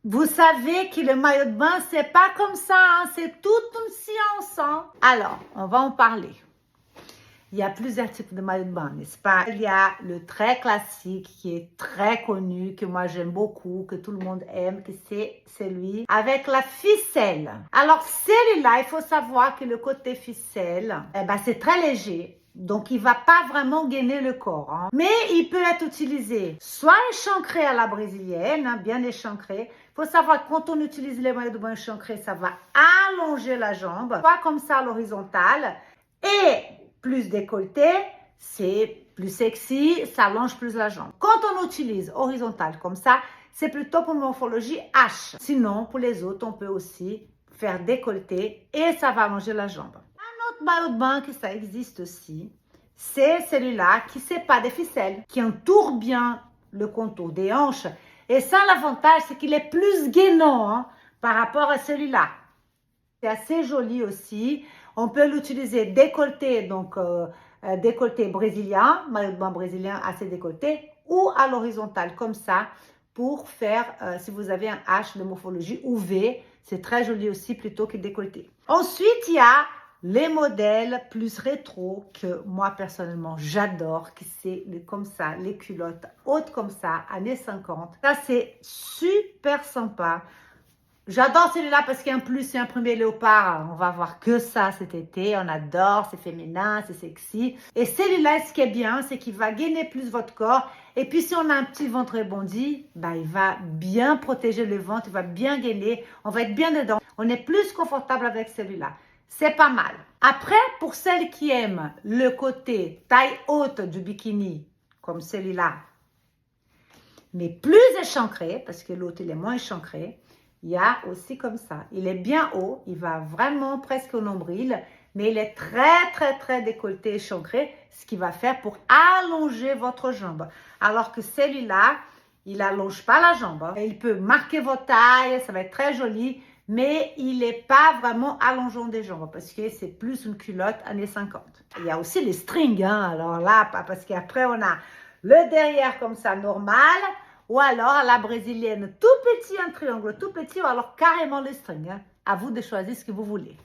Vous savez que le maillot de bain, c'est pas comme ça, hein, c'est toute une science. Hein. Alors, on va en parler. Il y a plusieurs types de maillots de bain, n'est-ce pas? Il y a le très classique qui est très connu, que moi j'aime beaucoup, que tout le monde aime, que c'est celui avec la ficelle. Alors celui-là, il faut savoir que le côté ficelle, c'est très léger. Donc, il ne va pas vraiment gainer le corps. Hein. Mais il peut être utilisé soit échancré à la brésilienne, hein, bien échancré. Il faut savoir que quand on utilise les maillots de bain échancrés, ça va allonger la jambe. Soit comme ça à l'horizontale. Et plus décolleté, c'est plus sexy, ça allonge plus la jambe. Quand on utilise horizontal comme ça, c'est plutôt pour une morphologie H. Sinon, pour les autres, on peut aussi faire décolleté et ça va allonger la jambe. Un autre maillot de bain que ça existe aussi, c'est celui-là qui c'est pas des ficelles, qui entoure bien le contour des hanches. Et ça, l'avantage, c'est qu'il est plus gainant hein, par rapport à celui-là. C'est assez joli aussi. On peut l'utiliser décolleté, donc décolleté brésilien, maillot de bain brésilien assez décolleté, ou à l'horizontale, comme ça, pour faire, si vous avez un H de morphologie ou V, c'est très joli aussi, plutôt que décolleté. Ensuite, il y a les modèles plus rétro que moi, personnellement, j'adore, qui c'est comme ça, les culottes hautes comme ça, années 50. Ça, c'est super sympa. J'adore celui-là parce qu'en plus, c'est un premier léopard. On va voir que ça cet été. On adore, c'est féminin, c'est sexy. Et celui-là, ce qui est bien, c'est qu'il va gainer plus votre corps. Et puis, si on a un petit ventre rebondi, il va bien protéger le ventre, il va bien gainer. On va être bien dedans. On est plus confortable avec celui-là. C'est pas mal. Après, pour celles qui aiment le côté taille haute du bikini, comme celui-là, mais plus échancré, parce que l'autre, il est moins échancré, il y a aussi comme ça. Il est bien haut, il va vraiment presque au nombril, mais il est très, très, très décolleté, échancré, ce qui va faire pour allonger votre jambe. Alors que celui-là, il n'allonge pas la jambe. Hein. Il peut marquer votre taille, ça va être très joli, mais il n'est pas vraiment allongeant des jambes parce que c'est plus une culotte années 50. Il y a aussi les strings, hein. Alors là, parce qu'après, on a le derrière comme ça, normal, ou alors à la brésilienne, tout petit, un triangle tout petit, ou alors carrément les strings. Hein. À vous de choisir ce que vous voulez.